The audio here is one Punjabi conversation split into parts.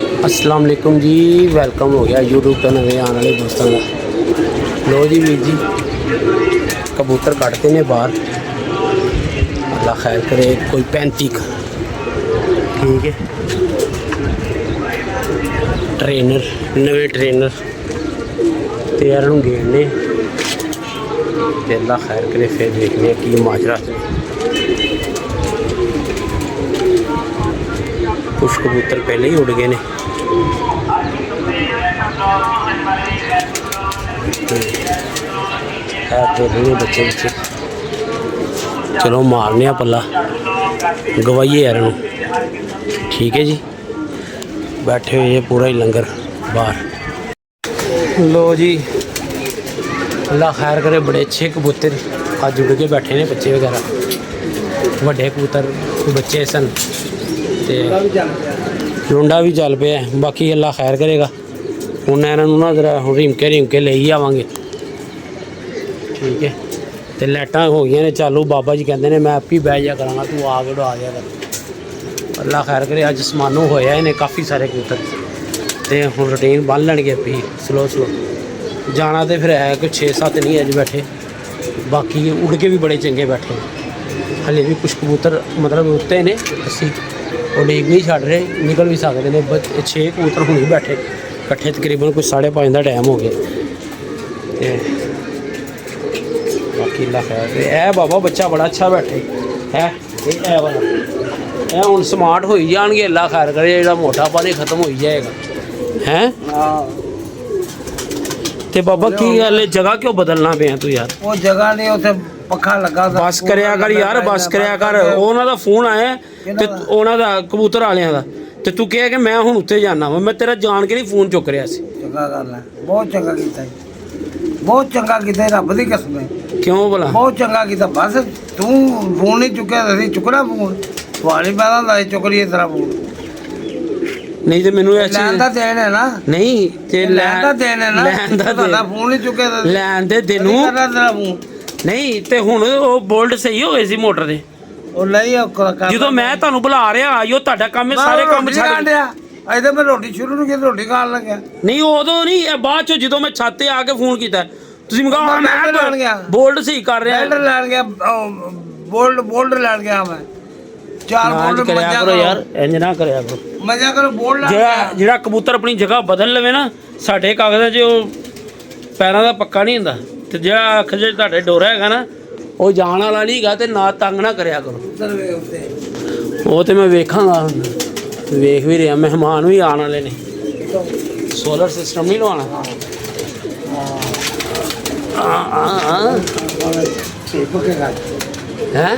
अस्सलाम वालेकुम जी, वेलकम हो गया यूट्यूब पर नवे आने वाले दोस्तों का। लो जी वीर जी, कबूतर कटते ने बाहर, अल्लाह खैर करे। कोई 35 ठीक है। ट्रेनर नवे ट्रेनर तैयार गेड़ने, अल्लाह खैर करे। फिर देखने की माजरा। कुछ कबूतर पहले ही उड़ गए ने। बच्चे बच्चे चलो मारने पला गवाइए यार। ठीक है जी, बैठे हुए ये पूरा ही लंगर बाहर। लो जी, अल्लाह खैर करे। बड़े अच्छे कबूतर अज उड़ के बैठे ने, बच्चे वगैरह वड्डे कबूतर बच्चे सन ते लुंडा भी चल पे। बाकी अल्लाह खैर करेगा। हूँ इन्हों ना जरा रिमके ले ही आवांगे। ठीक है, तो लाइटां हो गई ने चालू। बाबा जी कहते हैं मैं आप ही बह जा करा, तू आ के उड़ा दिया कर। अल्लाह खैर करे। अज समानों होया इन्हें काफ़ी सारे कबूतर, तो हूँ रूटीन बन लैनगे भी स्लो स्लो। जाना तो फिर है कोई 6-7 नहीं अज बैठे, बाकी उड़ के भी बड़े चंगे बैठे। हले भी कुछ कबूतर मतलब उत्ते ने, असी उड़ीक नहीं छड़ रहे, निकल भी सकते हैं। 6 कबूतर हूँ बैठे कट्ठे, तकरीबन कुछ 5:30 का टाइम हो गया। बाकी अल्लाह खैर। ए बाबा बच्चा बड़ा अच्छा बैठे है वाला। ए हूँ स्मार्ट हो जाएंगे, अल्लाह खैर करे। जो मोटापा नहीं खत्म हो जाएगा है। ते बाबा की गल जगह क्यों बदलना पे तू यार? वो जगह नहीं, उसे पखा लगा। बस करया कर यार, बस करया कर। उन्हों का फोन आया ते उन्हों का कबूतर वालियां दा, ते तू कह कि मैं हुण उत्थे जाना वा। मैं तेरा जान के नहीं फोन चुक रहा सी। चंगा गल है, बहुत चंगा कीता, बहुत चंगा कीता। रब दी कसम है। क्यों भला? बहुत चंगा कीता। बस तू फोन नहीं चुकया, असीं चुकना फोन। तुम्हारी पहला लाई चुक रही है तेरा फोन। नहीं तो मैनू ऐसी लैन दा देन है ना। नहीं ते लैन दा देन है ना। लैन दा ਤੁਹਾਡਾ फोन नहीं चुकया लैन दे देनू तेरा फोन नहीं। ते हुण ओ बोल्ट सही हो गए सी मोटर दे। ਉਹ ਨਹੀਂ ਜਦੋਂ ਮੈਂ ਤੁਹਾਨੂੰ ਬੁਲਾ ਰਿਹਾ ਆਇਓ, ਤੁਹਾਡਾ ਕੰਮ ਹੈ ਸਾਰੇ ਕੰਮ ਛੱਡ ਦਿਆ। ਅਜੇ ਤਾਂ ਮੈਂ ਰੋਟੀ ਸ਼ੁਰੂ ਨੂੰ ਕੀਤੀ, ਰੋਟੀ ਖਾਣ ਲੱਗਿਆ। ਨਹੀਂ ਉਦੋਂ ਨਹੀਂ, ਇਹ ਬਾਅਦ ਚ ਜਦੋਂ ਮੈਂ ਛੱਤ ਤੇ ਆ ਕੇ ਫੋਨ ਕੀਤਾ ਤੁਸੀਂ ਮੈਂ ਕਿਹਾ ਮੈਂ ਲੈਣ ਗਿਆ, ਬੋਲਟ ਸਹੀ ਕਰ ਰਿਹਾ। ਬੋਲਟ ਲੈਣ ਗਿਆ, ਬੋਲਟ ਲੈਣ ਗਿਆ ਮੈਂ। 4 ਬੋਲਟ ਕਰਿਆ ਕਰੋ ਯਾਰ, ਇੰਜ ਨਾ ਕਰਿਆ ਕਰੋ। ਮਜ਼ਾ ਕਰੋ। ਬੋਲਟ ਜਿਹੜਾ ਕਬੂਤਰ ਆਪਣੀ ਜਗ੍ਹਾ ਬਦਲ ਲਵੇ ਨਾ, ਸਾਡੇ ਕਾਗਜ਼ਾਂ 'ਚ ਉਹ ਪੈਰਾਂ ਦਾ ਪੱਕਾ ਨਹੀਂ ਹੁੰਦਾ। ਤੇ ਜਿਹੜਾ ਅੱਖ 'ਚ ਤੁਹਾਡੇ ਡੋਰਾ ਹੈਗਾ ਨਾ, ਉਹ ਜਾਣ ਵਾਲਾ ਨਹੀਂ ਹੈਗਾ। ਤੇ ਨਾ ਤੰਗ ਨਾ ਕਰਿਆ ਕਰੋ। ਉਹ ਤੇ ਮੈਂ ਵੇਖਾਂਗਾ, ਵੇਖ ਵੀ ਰਿਹਾ। ਮਹਿਮਾਨ ਵੀ ਆਉਣ ਵਾਲੇ ਨੇ। ਸੋਲਰ ਸਿਸਟਮ ਨਹੀਂ ਲਵਾਉਣਾ। ਹੈ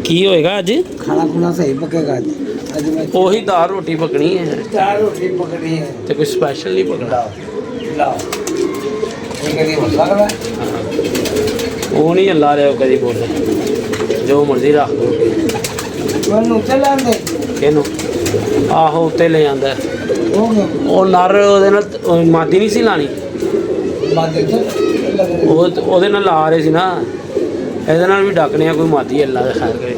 ਕੀ ਹੋਏਗਾ ਅੱਜ? ਖਾਣਾ ਖੁਣਾ ਸਹੀ ਪੱਕੇਗਾ ਅੱਜ। ਉਹੀ ਦਾਲ ਰੋਟੀ ਪਕਣੀ ਹੈ। ਦਾਲ ਰੋਟੀ ਪਕਣੀ ਹੈ ਤੇ ਕੋਈ ਸਪੈਸ਼ਲ ਨਹੀਂ ਪਕਣਾ। ਲਾਓ ਇਹ ਕਦੀ ਹੋ ਸਕਦਾ? ਉਹ ਨਹੀਂ ਅੱਲਾ ਰਿਹਾ ਕਦੀ ਬੋਲੇ, ਜੋ ਮਰਜ਼ੀ ਰੱਖ ਦੋ। ਮੈਨੂੰ ਉੱਤੇ ਲੈਂਦੇ ਕਿਹਨੂੰ? ਆਹੋ ਉੱਤੇ ਲੈ ਜਾਂਦਾ ਉਹ ਨਰ। ਉਹਦੇ ਨਾਲ ਮਾਦੀ ਨਹੀਂ ਸੀ ਲਾਣੀ, ਉਹਦੇ ਨਾਲ ਲਾ ਰਹੇ ਸੀ ਨਾ। ਇਹਦੇ ਨਾਲ ਵੀ ਡੱਕਣੇ ਆ ਕੋਈ ਮਾਦੀ। ਅੱਲਾ ਦਾ ਖੈਰ ਕਰੇ।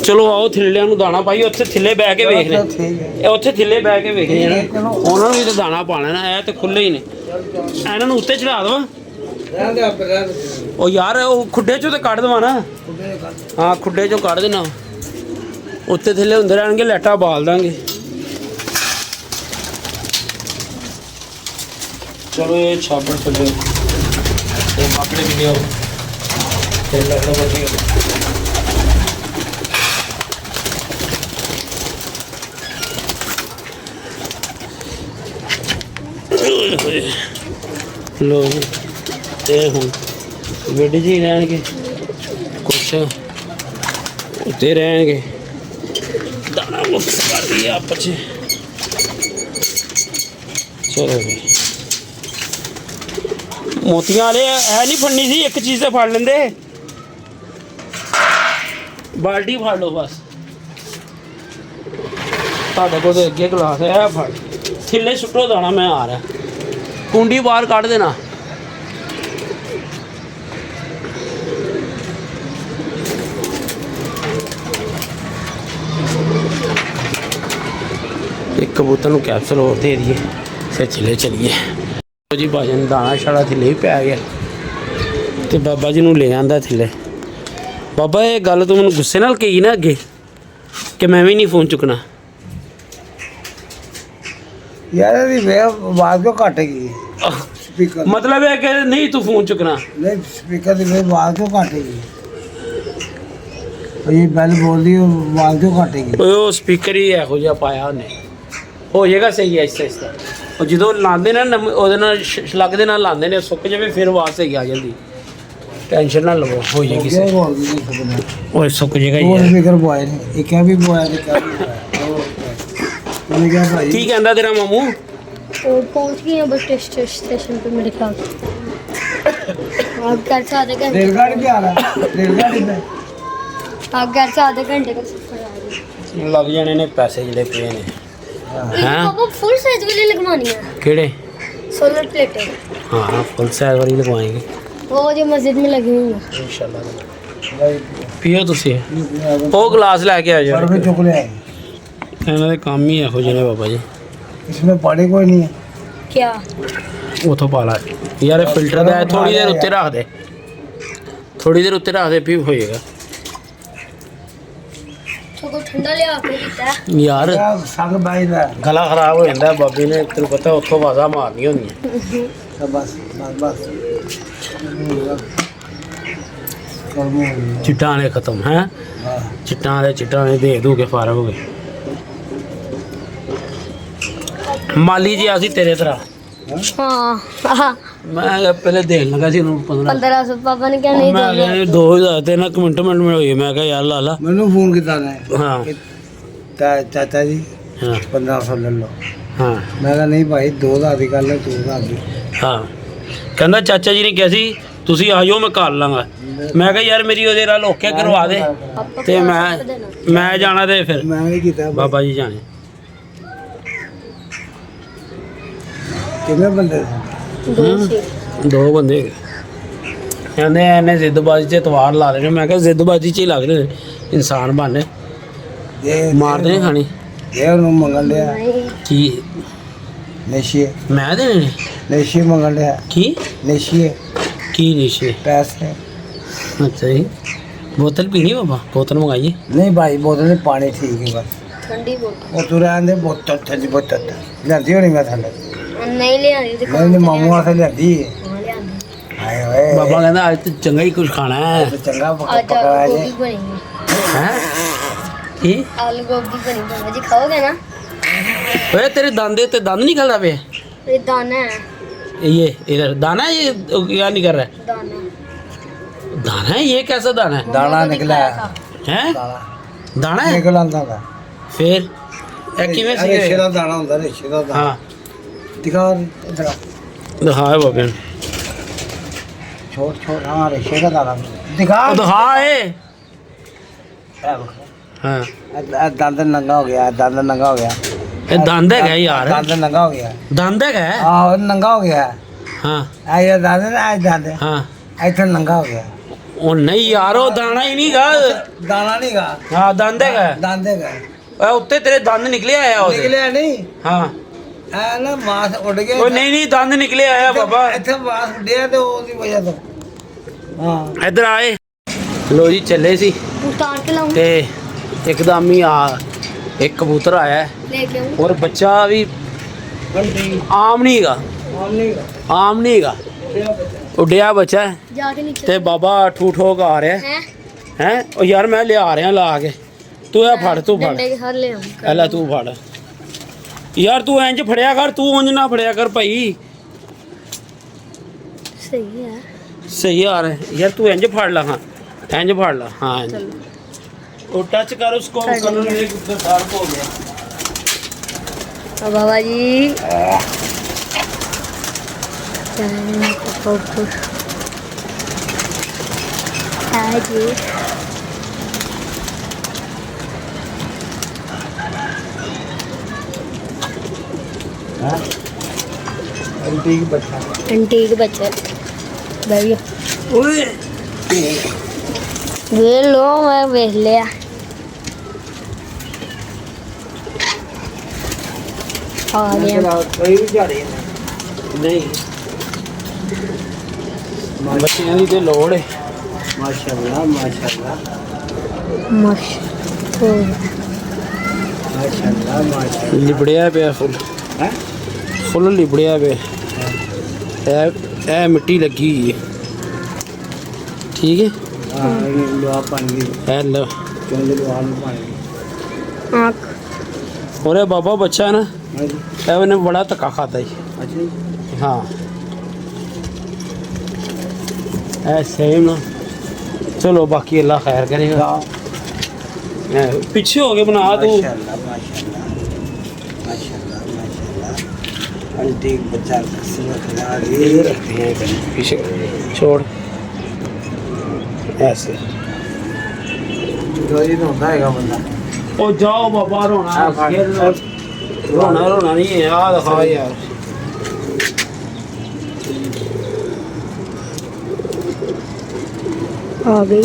ਚਲੋ ਆਓ ਥੱਲਿਆਂ ਨੂੰ ਦਾਣਾ ਪਾਈਏ। ਉੱਥੇ ਥੱਲੇ ਬਹਿ ਕੇ ਵੇਖ ਲੈ, ਉੱਥੇ ਥੱਲੇ ਬਹਿ ਕੇ ਵੇਖਦੇ ਨਾ। ਉਹਨਾਂ ਨੂੰ ਵੀ ਤਾਂ ਦਾਣਾ ਪਾਣਾ ਨਾ। ਇਹ ਤਾਂ ਖੁੱਲੇ ਹੀ ਨੇ, ਇਹਨਾਂ ਨੂੰ ਉੱਤੇ ਚੜਾ ਦਵਾ। ਉਹ ਯਾਰ ਉਹ ਖੁੱਡੇ ਚੋਂ ਤਾਂ ਕੱਢ ਦੇਵਾ ਨਾ। ਹਾਂ ਖੁੱਡੇ ਚੋਂ ਕੱਢ ਦੇਣਾ। ਉੱਤੇ ਥੱਲੇ ਹੁੰਦੇ ਰਹਿਣਗੇ, ਲਾਈਟਾਂ ਬਾਲ ਦਾਂਗੇ। ਚਲੋ ਇਹ ਛਾਪੜ ਛੱਡੋ ਤੇ ਮਾਕੜੇ ਵੀ ਲਿਆਓ ਤੇ ਲੱਕੜ ਬੱਜੀ। लो ये हूँ वेडी जी रहने कुछ उत्ते रहने दाना मुफ्त कर दिया आप बच्चे। चलो भाई मोतियां वाले है नहीं फड़नी सी, एक चीज़ से फड़ लेंदे। बाल्टी फड़ लो बस। ਤੁਹਾਡੇ ਕੋਲ ਤੇ ਅੱਗੇ ਗਲਾਸ ਹੈ, ਫੜ ਥੱਲੇ ਸੁੱਟੋ ਦਾਣਾ। ਮੈਂ ਆ ਰਿਹਾ, ਕੁੰਡੀ ਬਾਹਰ ਕੱਢ ਦੇਣਾ। कबूतर ਨੂੰ कैप्सूल और दे दिए फिर चले चलिए जी। भाजन दाना शाड़ा थले ही पै गया तो बाबा जी ਨੂੰ ले आंदा थले। बाबा ये गल तू मैं गुस्से नाल कही ना अगे कि मैं भी नहीं फोन चुकना। यार ਇਹਦੀ ਵੇ ਆਵਾਜ਼ ਕਿਉਂ ਘਟੇਗੀ ਸਪੀਕਰ मतलब है कि नहीं तू फोन चुकना। ਨਹੀਂ ਸਪੀਕਰ ਦੀ ਵੇ ਆਵਾਜ਼ ਕਿਉਂ ਘਟੇਗੀ ਇਹ ਬੈਲ ਬੋਲਦੀ ਆਵਾਜ਼ ਕਿਉਂ ਘਟੇਗੀ ਉਹ ਸਪੀਕਰ ਹੀ ਇਹੋ ਜਿਹਾ ਪਾਇਆ ਉਹਨੇ ਹੋ ਜਾਏਗਾ ਸਹੀ ਆਹਿਸਤਾ ਆਹਿਸਤਾ। ਉਹ ਜਦੋਂ ਲਾਉਂਦੇ ਨਾ ਉਹਦੇ ਨਾਲ ਸ਼ਲੱਗ ਦੇ ਨਾਲ ਲਾਉਂਦੇ ਨੇ ਸੁੱਕ ਜਾਵੇ ਫਿਰ ਆਵਾਜ਼ ਸਹੀ ਆ ਜਾਂਦੀ। ਟੈਨਸ਼ਨ ਨਾ ਲਵੋ ਹੋ ਜਾਏਗੀ ਸਹੀ। ਉਹ ਸੁੱਕ ਜਾਏਗਾ ਉਹ ਯਾਰ। ਸਪੀਕਰ ਬੋਏ ਨੇ ਇਹ ਕਿਆ ਵੀ ਬੋਇਆ ਤੇ ਕਿਆ ਵੀ ਉਹਨੇ ਕਿਹਾ ਭਾਈ ਕੀ ਕਹਿੰਦਾ ਤੇਰਾ ਮਾਮੂ? वो पहुंच गए हैं बस स्टेशन पे मेरे ख्याल से। आप घर से आधे घंटे रेलगाड़ी पे आ रहा है रेलगाड़ी पे आप घर से आधे घंटे का सफर आ रहे ਲੱਗ ਜਾਣੇ ਨੇ ਪੈਸੇ ਜਿਹੜੇ ਪਏ ਨੇ। हैं हैं? पापा फुल साइज वाली लगवानी है ਕਿਹੜੇ? सोलर प्लेटें हाँ फुल साइज वाली लगवाएंगे वो जो मस्जिद में लगी हुई है। इंशाल्लाह। ਪੀਓ ਤੁਸੀਂ ਉਹ ਗਲਾਸ ਲੈ ਕੇ ਆ ਜਾਓ। पर भी चुक ले ਇਹਨਾਂ ਦੇ ਕੰਮ ਹੀ ਇਹੋ ਜਿਹੇ ਨੇ ਬਾਬਾ ਜੀ। इसमें पानी कोई नहीं है क्या ਉਥੋਂ ਪਾ ਲਾ ਯਾਰ ਇਹ ਫਿਲਟਰ ਦਾ ਥੋੜੀ ਦੇਰ ਉੱਤੇ ਰੱਖ ਦੇ ਥੋੜੀ ਦੇਰ ਉੱਤੇ ਰੱਖ ਦੇ ਵੀ ਹੋ ਜਾਏਗਾ तो को ठंडा ले आके पीता है। ਯਾਰ क्या संग भाई दा ਗਲਾ ਖਰਾਬ ਹੋ ਜਾਂਦਾ ਬਾਬੇ ਨੇ ਤੈਨੂੰ ਪਤਾ ਉੱਥੋਂ ਆਵਾਜ਼ਾਂ ਮਾਰਨੀਆਂ ਹੁੰਦੀਆਂ। बस बस कर्म हो गया ਚਿੱਟਾਂ ਨੇ ਖਤਮ ਹੈ हाँ ਚਿੱਟਾਂ ਨੇ ਦੇ ਦੂ ਕੇ ਫਾਰਗ ਹੋ ਗਏ। ਮਾਲੀ ਜੀ ਅਸੀਂ ਤੇਰੇ ਤਰ੍ਹਾਂ हाँ ਮੈਂ ਕਿਹਾ ਪਹਿਲੇ ਦੇਖ ਲਗਾ ਸੀ ਉਹਨੂੰ 15 1500 पापा ने क्या नहीं ਮੈਂ दिया ਕਿਹਾ 2000 ਤੇ ਨਾ ਕਮਿਟਮੈਂਟ ਮਿਲ ਹੋਈ। ਮੈਂ ਕਿਹਾ ਯਾਰ ਲਾ ਲਾ। मैंने फोन किया ने ਹਾਂ चाचा जी ਹਾਂ 1500 ले लो ਹਾਂ मैं कहा नहीं भाई 2000 की गल है 2000 की ਹਾਂ ਕਹਿੰਦਾ ਚਾਚਾ ਜੀ ਨੇ ਕਿਹਾ ਸੀ ਤੁਸੀਂ ਆ ਜਾਓ ਮੈਂ ਕਰ ਲਾਂਗਾ। ਮੈਂ ਕਿਹਾ ਯਾਰ ਮੇਰੀ ਉਹਦੇ ਨਾਲ ਓਕੇ ਕਰਵਾ ਦੇ पापा ਤੇ को ਮੈਂ पैसे देना। ਮੈਂ ਜਾਣਾ ਤੇ ਫਿਰ मैं नहीं किया ਬਾਬਾ ਜੀ ਜਾਣੇ। कितने बंदे थे दो से ਦੋ ਬੰਦੇ ਕਹਿੰਦੇ ਇਹਨੇ ਜ਼ਿੱਦਬਾਜ਼ੀ 'ਚ ਤਵਾਰ ਲਾ ਲੈਣੇ। ਮੈਂ ਕਿਹਾ ਜ਼ਿੱਦਬਾਜ਼ੀ 'ਚ ਹੀ ਲੱਗ ਰਹੇ ਨੇ ਇਨਸਾਨ ਬਣਨੇ ये ਮਾਰਦੇ ਨਹੀਂ ਖਾਣੀ ये उन्होंने मंगल लिया नहीं ਕੀ नशिए ਮੈਂ ਦੇਣੇ ਨੇ नशिए मंगल लिया ਕੀ नशिए ਕੀ ਨਿਸ਼ੇ? पैसे ਅੱਛਾ ਜੀ ਬੋਤਲ ਪੀਣੀ ਬਾਬਾ ਬੋਤਲ ਮੰਗਾਈਏ। नहीं भाई बोतल में पानी ठीक है बस ठंडी बोतल वो तू रहने दे बोतल ठंडी बोतल लियांदी होनी मैं थल्ले नहीं ले आनी मैं ने मामू वास्ते लियांदी ले आनी हाय ओए ਬਾਬਾ ਕਹਿੰਦਾ ਅੱਜ ਤੇ ਚੰਗਾ ਹੀ ਕੁਝ ਖਾਣਾ ਹੈ। तो चंगा आज पकाया आलू जे गोभी बनेगी। ਹੈ ਕੀ आलू गोभी बनी बाबा जी खाओगे ना। ਓਏ ਤੇਰੇ ਦੰਦ ਤੇ ਦੰਦ ਨਿਕਲਦਾ ਪਿਆ। ये दाना है ये इधर दाना है। ये क्या नहीं कर रहा है? दाना दाना है। ये कैसा दाना है? दाना मम्मा को निकला दिखाया था। हैं दाना दाना है निकल आंदा था फिर ये किवें सी रेशे का दाना होता रेशे का दाना हाँ दिखा दिखा दिखाए बाबे छोड़ छोड़ हाँ रेशे का दाना दिखा दिखा ए हाँ दंद नंगा हो गया दंद नंगा हो गया ये दंद है यार दंद नंगा हो गया दंद है हाँ नंगा हो गया हाँ आया दंद ना आया दंद हाँ ऐसा नंगा हो गया ओ नहीं यार वो दाना ही नहीं गा दाना नहीं गा हाँ दंद है दंद है ओए उत्ते तेरे दंद निकले आया उसे निकले नहीं हाँ ऐ ना मांस उड़ गया ओ नहीं नहीं दंद निकले आया बाबा ਇੱਥੇ ਮਾਂਸ ਉੱਡਿਆ ਤੇ ਉਹਦੀ ਵਜ੍ਹਾ ਤੋਂ ਹਾਂ इधर आए लो जी चले सी उतार के लाऊं ते एकदम ही आ एक कबूतर आया है लेके आऊं और बच्चा भी आम नहीं गा आम नहीं गा उड्डिया बच्चा है जाके नीचे ते बाबा ठूठ हो के आ रहा है हैं हैं ओ यार मैं ले आ रहा ला के तू ए फड़ तू फड़ डंडे के साथ ले आऊं एला तू फड़ यार तू इंज फड़िया कर तू उंज ना फड़िया कर भाई सही है सही आ रहा है यार तू इंज फड़ ला हाँ इंज फड़ ला हाँ इंज चलो और टच कर उसको कर कलर लिया। एक डार्क हो गया अब बाबा जी है जी ठीक बच्चा एंटीक बच्चा भाई ओए वे लो मैं देख लिया आ गया ਕੋਈ ਵੀ ਝਾੜੇ ਨਹੀਂ ਬੱਚਿਆਂ ਦੀ ਤੇ ਲੋੜ ਹੈ ਮਾਸ਼ਾਅੱਲਾ ਮਾਸ਼ਾਅੱਲਾ मश हो ਮਾਸ਼ਾਅੱਲਾ ਮਾਸ਼ਾਅੱਲਾ ਲਿਬੜਿਆ ਪਿਆ ਫੁੱਲ ਹੈ ਫੁੱਲ ਲਿਬੜਿਆ ਪਿਆ ਇਹ ਮਿੱਟੀ ਲੱਗੀ ਹੋਈ ਹੈ ਠੀਕ ਹੈ ਹਾਂ ਇਹ ਲੋਹਾ ਪਾਣੀ ਦੀ ਇਹ ਲਓ ਚੰਗੇ ਲੋਹਾ ਨੂੰ ਪਾਣੀ आँख ਔਰ ਇਹ ਬਾਬਾ ਬੱਚਾ ਨਾ ਹਾਂਜੀ ਇਹ ਉਹਨੇ ਬੜਾ ਧੱਕਾ ਖਾਦਾ ਜੀ ਅੱਛਾ ਜੀ हाँ ऐसे ही ना चलो बाकी अल्लाह खैर करेगा पीछे हो गए बना तू माशाअल्लाह माशाअल्लाह माशाअल्लाह माशाअल्लाह अल्टी बच्चा किस्मत लगा ये दी रखते हैं कहीं पीछे छोड़ ऐसे चोरी तो होता है बंदा ओ जाओ बाबा रोना रोना रोना नहीं है यार दिखा यार आ गई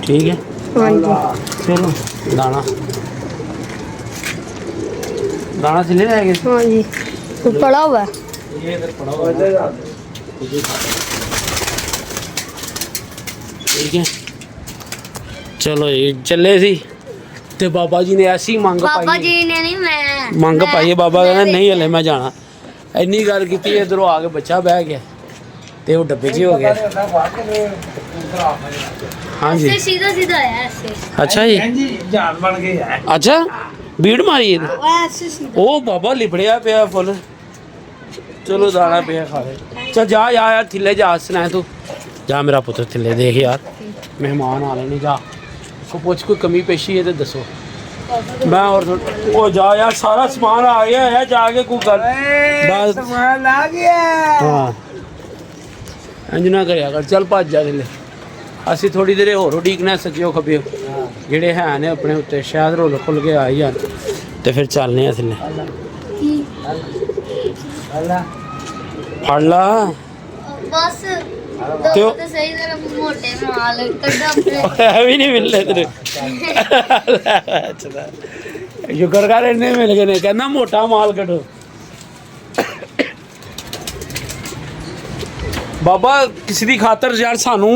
ठीक है हाँ जी चलो दाना दाना सिले जाएंगे हाँ जी वो पड़ा हुआ है ये इधर पड़ा हुआ है ठीक है चलो ये चले सी ते बाबा जी ने ऐसी मंग पापा पाई जी ने नहीं मैं ਮੰਗ ਪਾਈ ਹੈ ਬਾਬਾ ਕਹਿੰਦਾ ਨਹੀਂ ਹਲੇ ਮੈਂ ਜਾਣਾ ਇੰਨੀ ਗੱਲ ਕੀਤੀ ਇਧਰੋਂ ਆ ਕੇ ਬੱਚਾ ਬਹਿ ਗਿਆ ਤੇ ਉਹ ਡੱਬੇ 'ਚ ਹੀ ਹੋ ਗਿਆ ਹਾਂਜੀ ऐसे सीधा सीधा है ऐसे ਅੱਛਾ ਜੀ जी जान बन गई है ਅੱਛਾ ਬੀੜ ਮਾਰੀ ਇਹਨੇ वो ऐसे सीधा ਉਹ ਬਾਬਾ ਲਿਬੜਿਆ ਪਿਆ ਫੁੱਲ ਚਲੋ ਦਾਣਾ ਪਿਆ ਖਾ ਲੈ ਚੱਲ ਜਾ ਯਾਰ ਥੱਲੇ ਜਾ ਸੁਣਾ ਤੂੰ ਜਾ ਮੇਰਾ ਪੁੱਤ ਥੱਲੇ ਦੇਖ ਯਾਰ ਮਹਿਮਾਨ ਆ ਰਹੇ ਨੇ ਜਾ ਕੋ ਪੁੱਛ ਕੋਈ ਕਮੀ ਪੇਸ਼ੀ ਹੈ ਤੇ ਦੱਸੋ मैं और वो जा यार सारा सामान आ गया है जाके कोई गल बस सामान आ गया हाँ इंज ना करिया कर चल भज जा थले ਅਸੀਂ ਥੋੜੀ ਦੇਰ ਹੋਰ ਉਡੀਕਣਾ ਸੱਜਿਓ ਖੱਬਿਓ ਜਿਹੜੇ ਹੈ ਨੇ ਆਪਣੇ ਉੱਤੇ ਸ਼ਾਇਦ ਰੋਲ ਖੁੱਲ ਕੇ ਆ ਹੀ ਜਾਣ ਤੇ ਫਿਰ ਚੱਲਨੇ ਆ ਥੱਲੇ अल्लाह ਫੜ ਲਾ बस तो- दो तो सही तरह मोटे माल कड्डा ਇਹ ਵੀ ਨਹੀਂ ਮਿਲਨੇ ਤੇਰੇ ਸ਼ੁਕਰ ਕਰ ਇੰਨੇ ਮਿਲ ਗਏ ਨੇ ਕਹਿੰਦਾ ਮੋਟਾ ਮਾਲ ਕੱਢੋ ਬਾਬਾ ਕਿਸੇ ਦੀ ਖਾਤਰ ਯਾਰ ਸਾਨੂੰ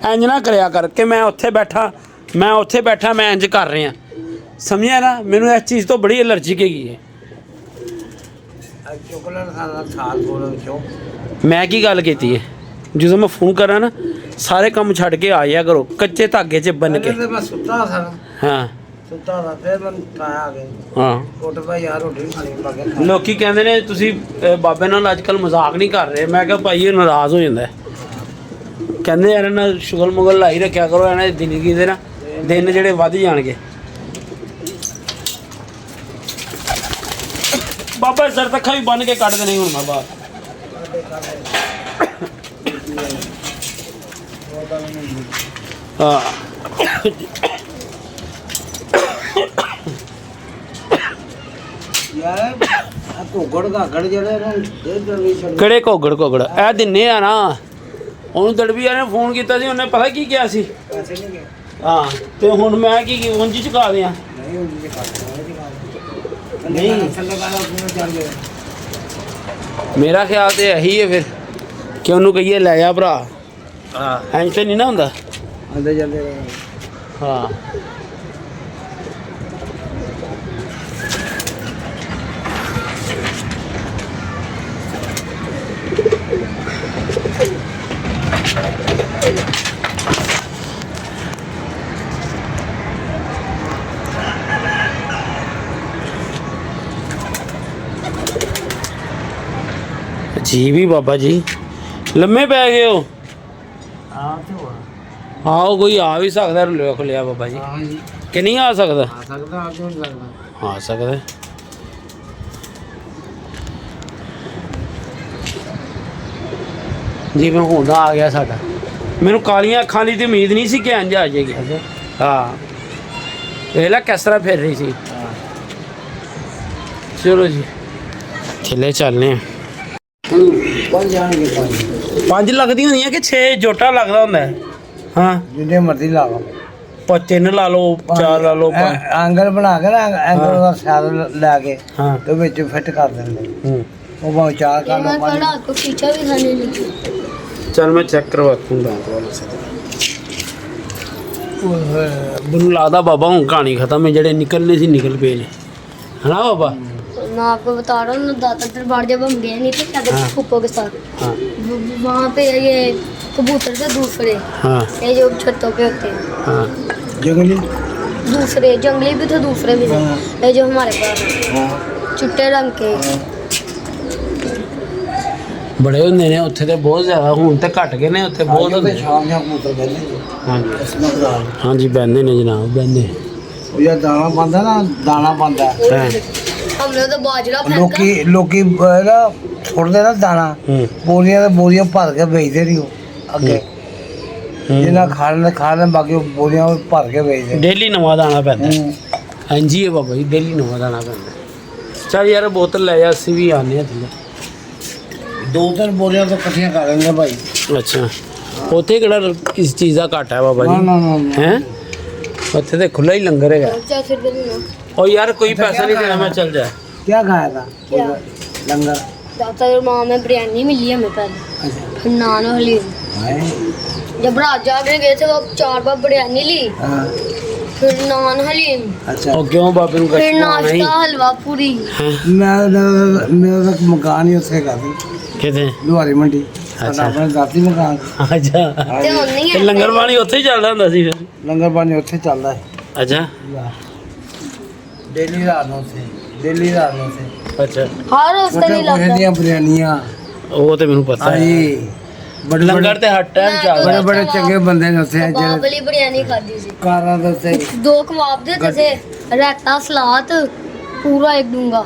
ਇੰਜ ਨਾ ਕਰਿਆ ਕਰ ਕਿ ਮੈਂ ਉੱਥੇ ਬੈਠਾ ਮੈਂ ਇੰਜ ਕਰ ਰਿਹਾ ਸਮਝਿਆ ਨਾ ਮੈਨੂੰ ਇਸ ਚੀਜ਼ ਤੋਂ ਬੜੀ ਐਲਰਜੀ ਹੈਗੀ ਹੈ चॉकलेट खाना साल बोलो क्यों ਮੈਂ ਕੀ ਗੱਲ ਕੀਤੀ ਹੈ ਜਦੋਂ ਮੈਂ ਫੋਨ ਕਰਾਂ ਨਾ ਸਾਰੇ ਕੰਮ ਛੱਡ ਕੇ ਆ ਜਾਇਆ ਕਰੋ ਕੱਚੇ ਧਾਗੇ 'ਚ ਬੰਨ ਕੇ पहले तो मैं सुता था ਹਾਂ सुता था फिर मैं आ गए ਹਾਂ कोट भाई यार रोटी खानी पके ਲੋਕੀ ਕਹਿੰਦੇ ਨੇ ਤੁਸੀਂ ਬਾਬੇ ਨਾਲ ਅੱਜ ਕੱਲ ਮਜ਼ਾਕ ਨਹੀਂ ਕਰ ਰਹੇ ਮੈਂ ਕਿਹਾ ਭਾਈ ਇਹ ਨਾਰਾਜ਼ ਹੋ ਜਾਂਦਾ ਹੈ। ਕਹਿੰਦੇ ਯਾਰ ਇਹਨਾਂ ਸ਼ੁਗਲ ਮੁਗਲ ਲਾਈ ਰੱਖਿਆ ਕਰੋ ਇਹਨਾਂ ਦੀ ਜ਼ਿੰਦਗੀ ਦੇ ਨਾ ਦਿਨ ਜਿਹੜੇ ਵੱਧ ਜਾਣਗੇ ਬਾਬਾ ਸਰ ਤੱਕਾ ਵੀ ਬੰਨ ਕੇ ਕੱਢ ਦੇਣੇ ਹੁਣ ਮੈਂ ਬਾਹਰ ਹਾਂ यार घोगड़ घागड़ ਜਿਹੜੇ ਨੂੰ ਦੇ ਦਰਵੀ ਛੱਡ ਕਿਹੜੇ ਘੋਗੜ ਇਹ ਦਿੰਨੇ ਆ ਨਾ ਉਹਨੂੰ ਦੜਵੀਆ ਨੇ ਫੋਨ ਕੀਤਾ ਸੀ ਉਹਨੇ ਪਤਾ ਕੀ ਕਿਹਾ ਸੀ ਪੈਸੇ ਨਹੀਂ ਗਏ ਹਾਂ ਤੇ ਹੁਣ ਮੈਂ ਕੀ ਉਂਝ ਚੁਕਾ ਦਿਆਂ ਨਹੀਂ ਹੁੰਦੀ ਜੇ ਖਾਣਾ ਨਹੀਂ। ਥੱਲੇ ਵਾਲਾ ਕਿਉਂ ਚੱਲ ਗਏ ਮੇਰਾ ਖਿਆਲ ਤੇ ਇਹੀ ਹੈ ਫਿਰ ਕਿ ਉਹਨੂੰ ਕਹੀਏ ਲੈ ਜਾ ਭਰਾ ਹਾਂ ਐਂ ਤੇ ਨਹੀਂ ਨਾ ਹੁੰਦਾ ਆਂਦੇ ਜਾਂਦੇ ਹਾਂ ਜੀ ਵੀ ਬਾਬਾ ਜੀ ਲੰਮੇ ਪੈ ਗਏ ਹੋ ਹਾਂ ਤੇ ਹੋਰ ਆਓ ਕੋਈ ਆ ਵੀ ਸਕਦਾ ਲਿਖ ਲਿਆ ਬਾਬਾ ਜੀ ਹਾਂ ਜੀ ਕਿ ਨਹੀਂ ਆ ਸਕਦਾ ਆ ਸਕਦਾ ਆ ਕਿਉਂ ਨਹੀਂ ਲੱਗਦਾ ਆ ਸਕਦਾ ਜਿਵੇਂ ਹੁੰਦਾ ਆ ਗਿਆ ਸਾਡਾ ਮੈਨੂੰ ਕਾਲੀਆਂ ਅੱਖਾਂ ਦੀ ਤੇ ਉਮੀਦ ਨਹੀਂ ਸੀ ਕਿ ਇੰਝ ਆ ਜਾਏਗੀ ਹਾਂ ਵੇਖ ਲੈ ਕਿਸ ਤਰ੍ਹਾਂ ਫਿਰ ਰਹੀ ਸੀ ਹਾਂ ਚਲੋ ਜੀ ਥੱਲੇ ਚੱਲਨੇ ਆ ਪਹੁੰਚ ਜਾਣਗੇ ਭਾਈ 5 ਲੱਗਦੀਆਂ ਹੁੰਦੀਆਂ ਕਿ 6 ਜੋਟਾ ਲੱਗਦਾ ਹੁੰਦਾ ਹੈ? ਹਾਂ ਜਿੰਨੇ ਮਰਜ਼ੀ ਲਾਵਾ 3 ਲਾ ਲਓ 4 ਲਾ ਲਓ ਐਂਗਲ ਬਣਾ ਕੇ ਨਾ ਐਂਗਲ ਦਾ ਸਿਆਰ ਲੈ ਕੇ ਹਾਂ ਤੇ ਵਿੱਚ ਫਿੱਟ ਕਰ ਦਿੰਦੇ ਹੂੰ ਉਹ ਭਾਵੇਂ 4 ਕਰ मैं ਲਓ 5 कल रात को खींचा भी खाने लगी चल मैं चेक करवाता हूँ दांत वाले से ਮੈਨੂੰ ਲੱਗਦਾ ਬਾਬਾ ਹੁਣ ਕਹਾਣੀ ਖਤਮ ਹੈ ਜਿਹੜੇ ਨਿਕਲਨੇ ਸੀ ਨਿਕਲ ਪਏ ਨੇ ਹਨਾ ਬਾਬਾ मैं आपको बता रहा हूँ दाता दरबार जब हम गए नहीं थे अगर हाँ। फूफो के साथ हाँ वहाँ पे ये कबूतर थे दूसरे हाँ ये जो छतों पे होते हैं हाँ ਜੰਗਲੀ दूसरे जंगली भी थे दूसरे भी थे हाँ। ये जो हमारे पास ਹਾਂ चिट्टे रंग के ਬੜੇ ਹੁੰਦੇ ਨੇ ਉੱਥੇ ਤੇ ਬਹੁਤ ਜ਼ਿਆਦਾ ਹੁਣ ਤੇ ਘਟ ਗਏ ਨੇ ਉੱਥੇ ਬਹੁਤ ਹੁੰਦੇ ਸ਼ਾਮ ਨੂੰ ਕਬੂਤਰ ਕਹਿੰਦੇ ਹਾਂਜੀ ਇਸ ਨੂੰ ਬਣਾ ਹਾਂਜੀ ਬਹਿੰਦੇ ਨੇ ਜਨਾਬ ਬਹਿੰਦੇ ਉਹ ਯਾ ਦਾਣਾ ਪਾਉਂਦਾ ਨਾ ਦਾਣਾ ਪਾਉਂਦਾ ਹਾਂ हमने तो बाजरा फेंका ਲੋਕੀ ਨਾ ਛੋੜਦੇ ਨਾ ਦਾਣਾ ਹੂੰ ਬੋਰੀਆਂ ਤੇ ਬੋਰੀਆਂ ਭਰ ਕੇ ਵੇਚਦੇ ਨਹੀਂ ਉਹ ਅੱਗੇ ਜਿਹਨਾਂ ਖਾਣ ਬਾਕੀ ਉਹ ਬੋਰੀਆਂ ਉਹ ਭਰ ਕੇ ਵੇਚਦੇ ਡੇਲੀ ਨਵਾਂ ਦਾਣਾ ਪੈਂਦਾ ਹੂੰ। ਹਾਂਜੀ ਇਹ ਬਾਬਾ ਜੀ ਡੇਲੀ ਨਵਾਂ ਦਾਣਾ ਪੈਂਦਾ ਚੱਲ ਯਾਰ ਬੋਤਲ ਲੈ ਜਾ ਅਸੀਂ ਵੀ ਆਨੇ ਆ ਥੱਲੇ 2-3 ਬੋਰੀਆਂ ਤੋਂ ਇਕੱਠੀਆਂ ਕਰ ਲੈਂਦੇ ਭਾਈ ਅੱਛਾ ਉੱਥੇ ਕਿਹੜਾ ਕਿਸ ਚੀਜ਼ ਦਾ ਘਾਟਾ ਹੈ ਬਾਬਾ ਨਾ ਜੀ ਨਾ ਨਾ ਹੈ ਉੱਥੇ ਤੇ ਖੁੱਲਾ ਹੀ ਲੰਗਰ ਹੈਗਾ चाय फिर देना और यार कोई पैसा नहीं देना मैं चल जाए क्या खाया था क्या? लंगर दाता माँ में बिरयानी मिली हमें पहले अच्छा फिर नान और हलीम हाय जब रात जागने गए थे तो 4 बार बिरयानी ली हाँ फिर नान हलीम अच्छा और क्यों बाबे को फिर नाश्ता हलवा पूरी मेरा तो मकान ही उत्थे कर दी कितने लुहारी मंडी अच्छा। अपना जाती मकान अच्छा ਤੇ ਹੁਣ ਨਹੀਂ ਤੇ ਹੈ ਲੰਗਰ ਪਾਣੀ ਉੱਥੇ ਹੀ ਚੱਲਦਾ ਹੁੰਦਾ ਸੀ ਫਿਰ ਲੰਗਰ ਪਾਣੀ ਉੱਥੇ ਚੱਲਦਾ ਹੈ ਅੱਛਾ ਡੇਲੀ ਰਾਤ ਨੂੰ ਉੱਥੇ ਡੇਲੀ ਰਾਤ ਨੂੰ ਉੱਥੇ ਅੱਛਾ ਹਰ ਉਸ ਤੇ ਛੋਟੇ ਨਹੀਂ ਕੋਹੇ ਲੱਗਦਾ ਦੀਆਂ ਬਿਰਿਆਨੀਆਂ ਉਹ ਤੇ ਮੈਨੂੰ ਪਤਾ ਹੈ ਹਾਂਜੀ ਬੜੇ ਲੰਗਰ ਤੇ ਹਰ ਟਾਈਮ ਚੱਲਦਾ ਬੜੇ ਬੜੇ ਚੰਗੇ ਬੰਦੇ ਨੇ ਉੱਥੇ ਕਬਾਬ ਜਿਹੜੇ ਵਾਲੀ ਬਿਰਯਾਨੀ ਖਾਦੀ ਸੀ ਕਾਰਾਂ ਦੇ ਉੱਤੇ 2 ਕਬਾਬ ਦੇ थे रायता सलाद पूरा एक दूंगा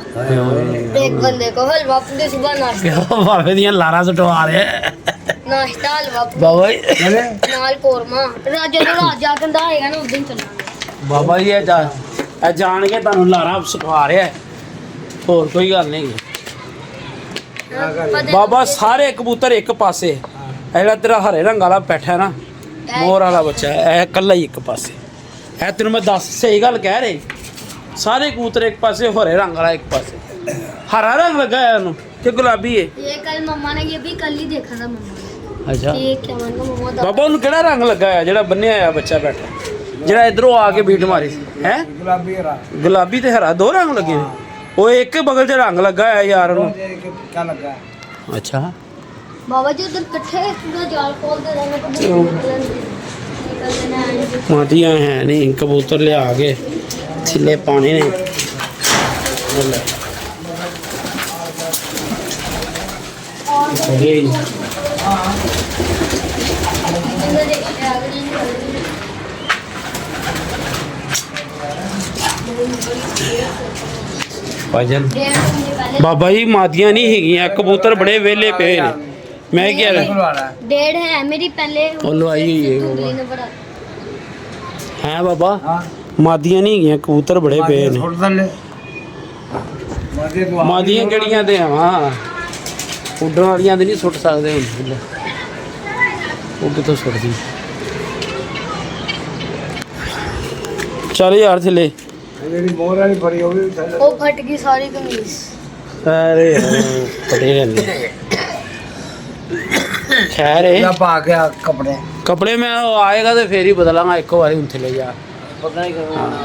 एक बंदे को हलवा पूरी सुबह नाश्ता ਬਾਬੇ ਦੀਆਂ ਲਾਰਾਂ ਸਟਵਾ ਰਿਹਾ नाश्ता हलवा ਬਾਬਾ ਜੀ ਕਹਿੰਦੇ नाल कोरमा राजा जो रात जागंदा आएगा ना उस दिन चलना ਬਾਬਾ ਜੀ ਇਹ ਜਾਣ ਕੇ ਤੁਹਾਨੂੰ ਲਾਰਾਂ ਸਟਵਾ ਰਿਹਾ ਹੋਰ ਕੋਈ ਗੱਲ ਨਹੀਂ ਬਾਬਾ ਸਾਰੇ ਕਬੂਤਰ ਇੱਕ ਪਾਸੇ ਇਹ ਜਿਹੜਾ ਤੇਰਾ ਹਰੇ ਰੰਗ ਵਾਲਾ ਬੈਠਾ ਹੈ ਨਾ ਮੋਰ ਵਾਲਾ ਬੱਚਾ ਇਹ ਇਕੱਲਾ ਹੀ ਇੱਕ ਪਾਸੇ ਇਹ ਤੈਨੂੰ ਮੈਂ ਦੱਸ ਸਹੀ ਗੱਲ ਕਹਿ ਰਹੇ ਸਾਰੇ ਕਬੂਤਰ ਇੱਕ ਪਾਸੇ ਹਰੇ ਰੰਗ ਵਾਲਾ ਇੱਕ ਪਾਸੇ ਹਰਾ ਰੰਗ ਲੱਗਾ ਹੈ ਉਹਨੂੰ ਕਿ ਗੁਲਾਬੀ ਹੈ ये कल मम्मा ने ये भी कल ही देखा था मम्मा ने ਅੱਛਾ ये क्या मैंने कहा, मम्मा ਬਾਬਾ ਉਹਨੂੰ ਕਿਹੜਾ ਰੰਗ ਲੱਗਾ ਹੈ ਜਿਹੜਾ ਬੰਨਿਆ ਹੋਇਆ ਬੱਚਾ ਬੈਠਾ ਜਿਹੜਾ ਇਧਰੋਂ ਆ ਕੇ ਬੀਟ ਮਾਰੀ ਸੀ ਹੈ ਗੁਲਾਬੀ ਹਰਾ ਗੁਲਾਬੀ ਤੇ ਹਰਾ ਦੋ ਰੰਗ ਲੱਗੇ ਨੇ ਉਹ ਇੱਕ ਬਗਲ 'ਚ ਰੰਗ ਲੱਗਾ ਹੋਇਆ ਯਾਰ ਉਹਨੂੰ ਕੀ ਲੱਗਾ ਅੱਛਾ बाबा जी उधर कट्ठे पूरा जाल खोल दे रहे हैं तो निकल देना है ਮਾਦੀਆਂ ਹੈ ਨਹੀਂ ਕਬੂਤਰ ਲਿਆ ਕੇ ਥੱਲੇ ਪਾਣੇ ਨੇ ਉਹ ਲੈ। ਇਹ ਭਾਜਨ ਬਾਬਾ ਜੀ ਮਾਦੀਆਂ ਨਹੀਂ ਹੈਗੀਆਂ ਕਬੂਤਰ ਬੜੇ ਵਿਹਲੇ ਪਏ ਨੇ ਮੈਂ ਕੀ ਰਿਹਾ ਖੁਲਵਾਣਾ 1.5 है मेरी पहले ਉਹ ਲਵਾਈ ਹੋਈ ਹੈ धुंधली ने बड़ा ਹੈ ਬਾਬਾ ਹਾਂ ਮਾਦੀਆਂ ਨਹੀਂ ਹੈਗੀਆਂ ਕਬੂਤਰ ਬੜੇ ਪਏ ਨੇ ਛੋੜ ਦਲੇ ਮਾਦੇ ਤੋਂ ਮਾਦੀਆਂ ਕਿਹੜੀਆਂ ਤੇ ਆਵਾਂ ਉੱਡਣ ਵਾਲੀਆਂ ਤੇ ਨਹੀਂ ਸੁੱਟ ਸਕਦੇ ਹੁਣ ਉਹ ਕਿੱਥੋਂ ਸੁੱਟਦੀ ਚੱਲ ਯਾਰ ਥੱਲੇ ਜਿਹੜੀ ਮੋਰ ਵਾਲੀ ਬੜੀ ਉਹ ਵੀ ਥੱਲੇ वो फट गई सारी कमीज ਅਰੇ ਪਟੇ ਰਹਿੰਦੇ ਖੈਰ ਇਹ ਜਾਂ ਪਾ ਕੇ ਆ ਕੱਪੜੇ ਕੱਪੜੇ ਮੈਂ ਉਹ ਆਏਗਾ ਤੇ ਫੇਰ ਹੀ ਬਦਲਾਂਗਾ ਇੱਕੋ ਵਾਰੀ ਹੁਣ ਥੱਲੇ ਜਾ ਪਤਾ ਨਹੀਂ ਕਰਨਾ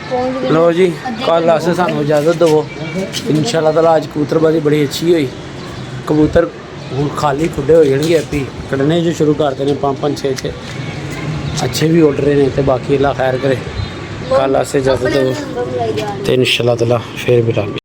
पहुंच गई ਲੋ ਜੀ ਕੱਲ ਆਸੇ ਸਾਨੂੰ ਇਜਾਜ਼ਤ ਦਿਵੋ ਇਨਸ਼ਾਅੱਲਾ ਤਾਲਾ ਅੱਜ ਕਬੂਤਰਬਾਜ਼ੀ ਬੜੀ ਅੱਛੀ ਹੋਈ ਕਬੂਤਰ ਹੁਣ ਖਾਲੀ ਖੁੱਡੇ ਹੋ ਜਾਣਗੇ ਆਪੀ ਕੱਢਣੇ ਜੋ ਸ਼ੁਰੂ ਕਰਦੇ ਨੇ 5-5 6 ਅੱਛੇ ਵੀ ਉੱਡ ਰਹੇ ਨੇ ਤੇ ਬਾਕੀ ਅੱਲਾ ਖੈਰ ਕਰੇ ਕੱਲ ਆਸੇ ਇਜਾਜ਼ਤ ਦਿਵੋ अपने नंबर बुलाई जा रही है। ਤੇ ਇਨਸ਼ਾਅੱਲਾ ਤਾਲਾ ਫੇਰ ਮਿਲਾਂਗੇ